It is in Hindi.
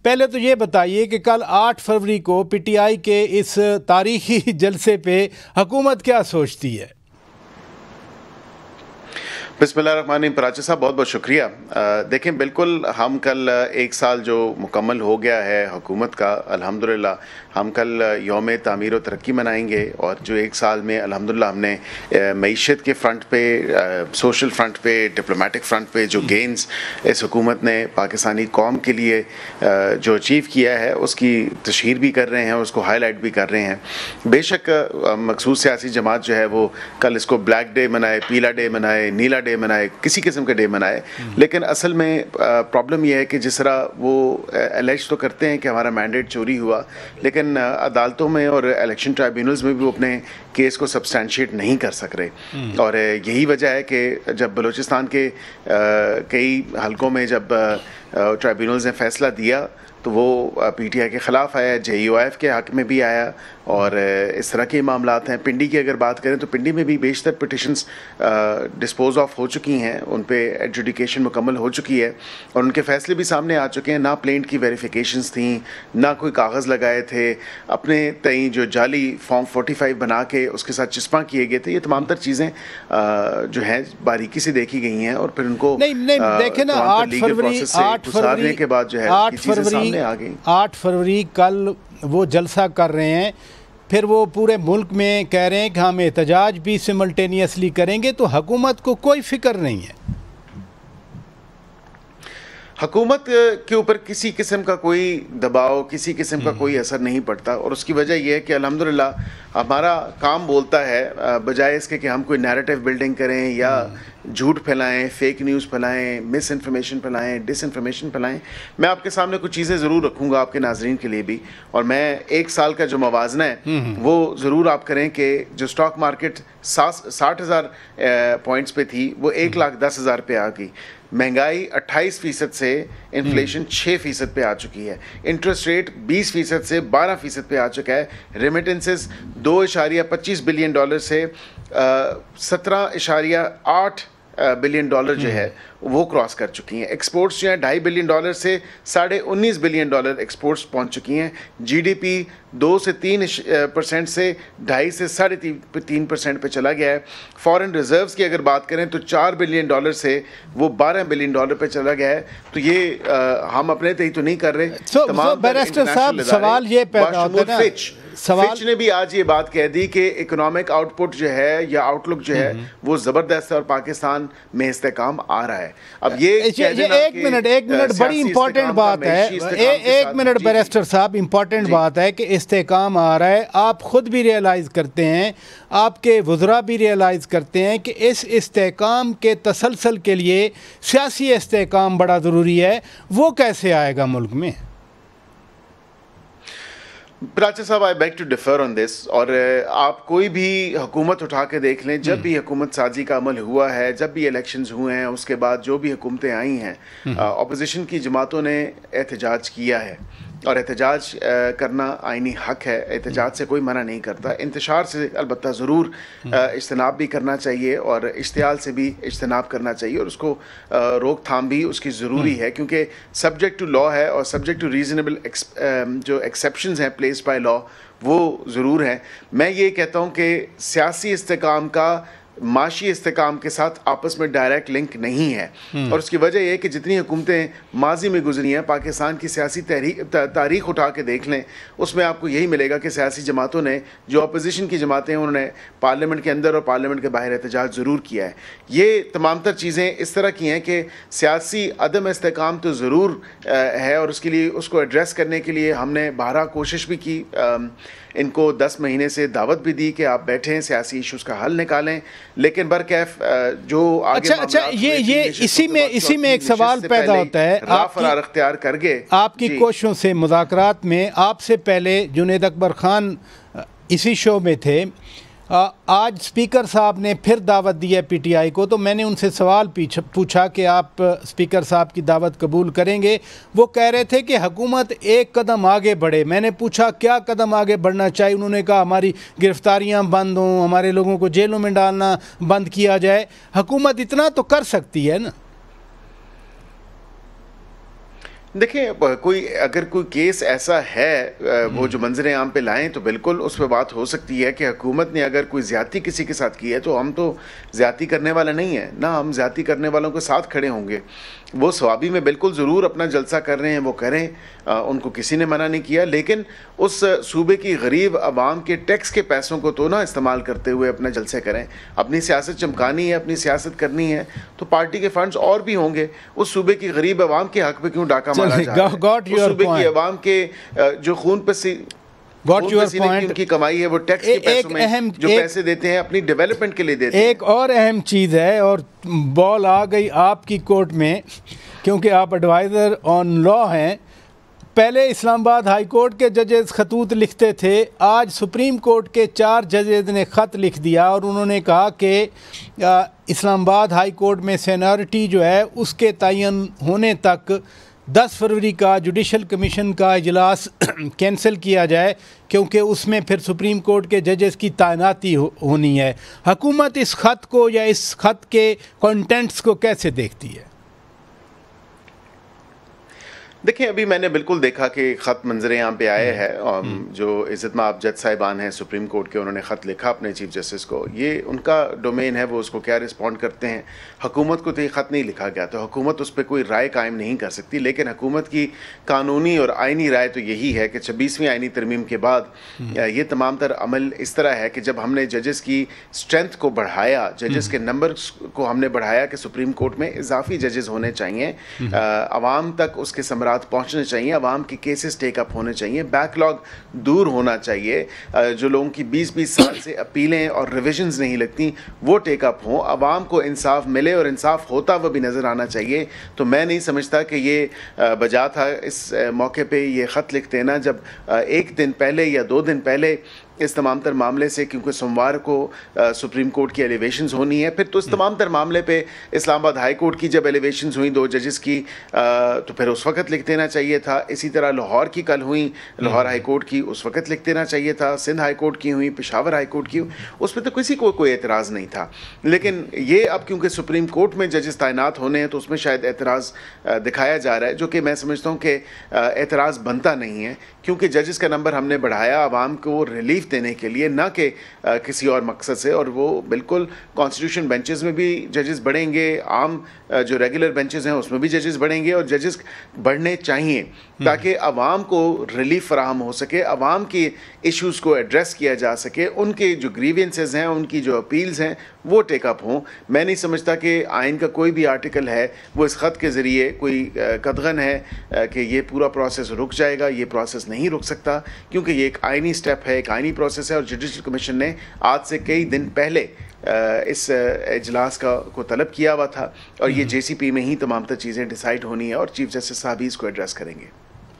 पहले तो ये बताइए कि कल 8 फरवरी को पीटीआई के इस तारीखी जलसे पे हुकूमत क्या सोचती है? बिस्मिल्लाहिर्रहमानिर्रहीम। पराचा साहब बहुत बहुत शुक्रिया। देखें, बिल्कुल हम कल एक साल जो मुकम्मल हो गया है हुकूमत का, अल्हम्दुलिल्लाह हम कल यौम तामीर व तरक्की मनाएंगे। और जो एक साल में अल्हम्दुलिल्लाह हमने मईशत के फ्रंट पे, सोशल फ्रंट पे, डिप्लोमेटिक फ्रंट पे जो गेंस इस हुकूमत ने पाकिस्तानी कौम के लिए जो अचीव किया है उसकी तशहीर भी कर रहे हैं, उसको हाईलाइट भी कर रहे हैं। बेशक मखसूस सियासी जमात जो है वो कल इसको ब्लैक डे मनाए, पीला डे मनाए, नीला डे मनाए, किसी किस्म के डे मनाए, लेकिन असल में प्रॉब्लम यह है कि जिस तरह वो एलेज तो करते हैं कि हमारा मैंडेट चोरी हुआ, लेकिन अदालतों में और इलेक्शन ट्राइब्यूनल्स में भी वो अपने केस को सब्सटैंशिएट नहीं कर सक रहे। और यही वजह है कि जब बलूचिस्तान के कई हलकों में जब ट्राइब्यूनल्स ने फैसला दिया तो वो पीटीआई के ख़िलाफ़ आया, जेयूआईएफ के हक़ में भी आया, और इस तरह के मामलात हैं। पिंडी की अगर बात करें तो पिंडी में भी बेशतर पिटिशंस डिस्पोज ऑफ हो चुकी हैं, उन पे एडजुडिकेशन मुकम्मल हो चुकी है और उनके फ़ैसले भी सामने आ चुके हैं। ना प्लेंट की वेरिफिकेशंस थी, ना कोई कागज़ लगाए थे, अपने तई जो जाली फॉर्म 45 बना के उसके साथ चिस्पा किए गए थे। ये तमाम तर चीज़ें जो हैं बारीकी से देखी गई हैं और फिर उनको नहीं देखे ना 8 फरवरी के बाद जो है 8 फरवरी कल वो जलसा कर रहे हैं, फिर वो पूरे मुल्क में कह रहे हैं कि हम एहतजाज भी सिमल्टेनियसली करेंगे, तो हुकूमत को कोई फिक्र नहीं है। हुकूमत के ऊपर किसी किस्म का कोई दबाव, किसी किस्म का कोई असर नहीं पड़ता और उसकी वजह यह है कि अल्हम्दुलिल्लाह हमारा काम बोलता है, बजाय इसके कि हम कोई नैरेटिव बिल्डिंग करें या झूठ फैलाएं, फेक न्यूज़ फैलाएं, मिस इन्फॉर्मेशन फैलाएं, डिस इन्फॉर्मेशन फैलाएं। मैं आपके सामने कुछ चीज़ें ज़रूर रखूँगा आपके नाजरीन के लिए भी, और मैं एक साल का जो मवाजना है वो ज़रूर आप करें कि जो स्टॉक मार्केट 60,000 पॉइंट्स पे थी वो 1,10,000 पे आ गई। महंगाई 28% से, इन्फ्लेशन 6% पे आ चुकी है, इंटरेस्ट रेट 20% से 12% पे आ चुका है, रेमिटेंसेस $2.25 बिलियन से 17.8 बिलियन डॉलर जो है वो क्रॉस कर चुकी हैं। एक्सपोर्ट्स जो है $2.5 बिलियन से $19.5 बिलियन एक्सपोर्ट्स पहुंच चुकी हैं। जीडीपी 2 से 3% से 2.5 से 3.5% पे चला गया है। फॉरेन रिजर्व्स की अगर बात करें तो $4 बिलियन से वो $12 बिलियन पे चला गया है। तो ये हम अपने तय तो नहीं कर रहे। तमाम बैरिस्टर साहब सवाल ये पैदा होता है ना, फिच ने भी आज ये बात कह दी कि इकोनॉमिक आउटपुट जो है या आउटलुक जो है वो ज़बरदस्त है और पाकिस्तान में इस्तेकाम आ रहा है। अब ये एक मिनट बड़ी इंपॉर्टेंट बात है, एक मिनट बैरिस्टर साहब, इंपॉर्टेंट बात है कि इस्तेकाम आ रहा है। आप खुद भी रियलाइज़ करते हैं, आपके वज़रा भी रियलाइज़ करते हैं कि इस इस्तेकाम के तसलसल के लिए सियासी इस्तेकाम बड़ा ज़रूरी है। वो कैसे आएगा मुल्क में? पराचा साहब, I beg to differ on this. और आप कोई भी हुकूमत उठा के देख लें, जब भी हुकूमत साजी का अमल हुआ है, जब भी इलेक्शंस हुए हैं, उसके बाद जो भी हुकूमतें आई हैं, अपोजिशन की जमातों ने एहतजाज किया है और एहतजाज करना आइनी हक है, एहतजाज से कोई मना नहीं करता। इंतशार से अलबत्ता ज़रूर इज्तनाब भी करना चाहिए और इश्तियाल से भी इज्तनाब करना चाहिए और उसको रोकथाम भी उसकी ज़रूरी है, क्योंकि सब्जेक्ट टू लॉ है और सब्जेक्ट टू रीज़नेबल जो एक्सेप्शंस हैं प्लेस बाय लॉ वो ज़रूर हैं। मैं ये कहता हूँ कि सियासी इस्तेकाम का माशी इस्तेकाम के साथ आपस में डायरेक्ट लिंक नहीं है और उसकी वजह यह है कि जितनी हुकूमतें माजी में गुजरी हैं, पाकिस्तान की सियासी तारीख उठा के देख लें, उसमें आपको यही मिलेगा कि सियासी जमातों ने, जो अपोजिशन की जमातें हैं, उन्होंने पार्लियामेंट के अंदर और पार्लियामेंट के बाहर एहतजाज ज़रूर किया है। ये तमाम तर चीज़ें इस तरह की हैं कि सियासी अदम इस्तेकाम तो ज़रूर है और उसके लिए, उसको एड्रेस करने के लिए हमने बहरा कोशिश भी की। इनको 10 महीने से दावत भी दी कि आप बैठें, सियासी इश्यूज़ का हल निकालें, लेकिन बरकैफ जो आगे ये इसी में एक सवाल पैदा होता है, अख्तियार करके आपकी कोशिशों से मुज़ाकरात में। आपसे पहले जुनैद अकबर ख़ान इसी शो में थे, आज स्पीकर साहब ने फिर दावत दी है पीटीआई को, तो मैंने उनसे सवाल पूछा कि आप स्पीकर साहब की दावत कबूल करेंगे। वो कह रहे थे कि हुकूमत एक कदम आगे बढ़े। मैंने पूछा क्या कदम आगे बढ़ना चाहिए, उन्होंने कहा हमारी गिरफ्तारियां बंद हों, हमारे लोगों को जेलों में डालना बंद किया जाए। हुकूमत इतना तो कर सकती है ना? देखिए कोई अगर कोई केस ऐसा है वो जो मंजर आम पे लाएं तो बिल्कुल उस पर बात हो सकती है कि हुकूमत ने अगर कोई ज़्यादती किसी के साथ की है तो हम तो ज़्यादती करने वाला नहीं है ना, हम ज़्यादती करने वालों के साथ खड़े होंगे। वो सवाबी में बिल्कुल ज़रूर अपना जलसा कर रहे हैं, वो करें, उनको किसी ने मना नहीं किया, लेकिन उस सूबे की गरीब आवाम के टैक्स के पैसों को तो ना इस्तेमाल करते हुए अपना जलसे करें। अपनी सियासत चमकानी है, अपनी सियासत करनी है तो पार्टी के फंड्स और भी होंगे, उस सूबे की गरीब आवाम के हक पे क्यों डाका मारा जा रहा है? उस सूबे की आवाम के जो खून पे उनकी कमाई है वो टैक्स के पैसों में जो पैसे देते हैं अपनी डेवलपमेंट के लिए देते हैं। एक और अहम चीज़ है और बॉल आ गई आपकी कोर्ट में, क्योंकि आप एडवाइज़र ऑन लॉ हैं। पहले इस्लामाबाद हाई कोर्ट के जजेस खतूत लिखते थे, आज सुप्रीम कोर्ट के 4 जजेस ने ख़त लिख दिया और उन्होंने कहा कि इस्लामाबाद हाई कोर्ट में सीनियरिटी जो है उसके तयन होने तक 10 फरवरी का जुडिशल कमीशन का इजलास कैंसिल किया जाए, क्योंकि उसमें फिर सुप्रीम कोर्ट के जजेस की तैनाती होनी है। हुकूमत इस ख़त को या इस ख़त के कंटेंट्स को कैसे देखती है? देखिए अभी मैंने बिल्कुल देखा कि ख़त मंजर आम पे आए हैं और जो इज़्ज़त-माब जज साहिबान हैं सुप्रीम कोर्ट के, उन्होंने ख़त लिखा अपने चीफ जस्टिस को। ये उनका डोमेन है, वो उसको क्या रिस्पॉन्ड करते हैं। हुकूमत को तो ये ख़त नहीं लिखा गया, तो हुकूमत उस पर कोई राय कायम नहीं कर सकती, लेकिन हुकूमत की कानूनी और आइनी राय तो यही है कि 26वीं आइनी तरमीम के बाद ये तमाम तर अमल इस तरह है कि जब हमने जजेस की स्ट्रेंथ को बढ़ाया, जजेस के नंबर को हमने बढ़ाया कि सुप्रीम कोर्ट में इजाफी जजेस होने चाहिए, आवाम तक उसके पहुंचने चाहिए, आवाम के केसेस टेक अप होने चाहिए, बैकलॉग दूर होना चाहिए, जो लोगों की 20-20 साल से अपीलें और रिविजन्स नहीं लगती वो टेक अप हों, आवाम को इंसाफ मिले और इंसाफ होता हुआ भी नज़र आना चाहिए। तो मैं नहीं समझता कि ये बजा था इस मौके पे ये ख़त लिख देना, जब 1 दिन पहले या 2 दिन पहले इस तमाम तर मामले से, क्योंकि सोमवार को सुप्रीम कोर्ट की एलिवेशंस होनी है, फिर तो इस तमाम तर मामले पे इस्लामाबाद हाई कोर्ट की जब एलिवेशंस हुई 2 जजेस की तो फिर उस वक़्त लिख देना चाहिए था। इसी तरह लाहौर की कल हुई, लाहौर हाई कोर्ट की, उस वक़्त लिख देना चाहिए था। सिंध हाई कोर्ट की हुई, पेशावर हाई कोर्ट की, उस पर तो किसी को कोई एतराज़ नहीं था। लेकिन ये अब क्योंकि सुप्रीम कोर्ट में जजेस तैनात होने हैं तो उसमें शायद एतराज़ दिखाया जा रहा है, जो कि मैं समझता हूँ कि एतराज़ बनता नहीं है, क्योंकि जजेस का नंबर हमने बढ़ाया आवाम को रिलीफ देने के लिए, ना कि किसी और मकसद से। और वो बिल्कुल कॉन्स्टिट्यूशन बेंचेस में भी जजेस बढ़ेंगे, आम जो रेगुलर बेंचेस हैं उसमें भी जजेस बढ़ेंगे, और जजेस बढ़ने चाहिए ताकि आवाम को रिलीफ फराहम हो सके, आवाम की इश्यूज़ को एड्रेस किया जा सके, उनके जो ग्रीवियंसेस हैं, उनकी जो अपील्स हैं वो टेकअप हों। मैं नहीं समझता कि आइन का कोई भी आर्टिकल है वो इस ख़त के ज़रिए कोई कदगन है कि ये पूरा प्रोसेस रुक जाएगा। ये प्रोसेस नहीं रुक सकता, क्योंकि ये एक आइनी स्टेप है, एक आइनी प्रोसेस है, और जुडिशल कमीशन ने आज से कई दिन पहले इस इजलास को तलब किया हुआ था, और ये JCP में ही तमाम तर चीज़ें डिसाइड होनी है और चीफ जस्टिस साहब ही इसको एड्रेस करेंगे।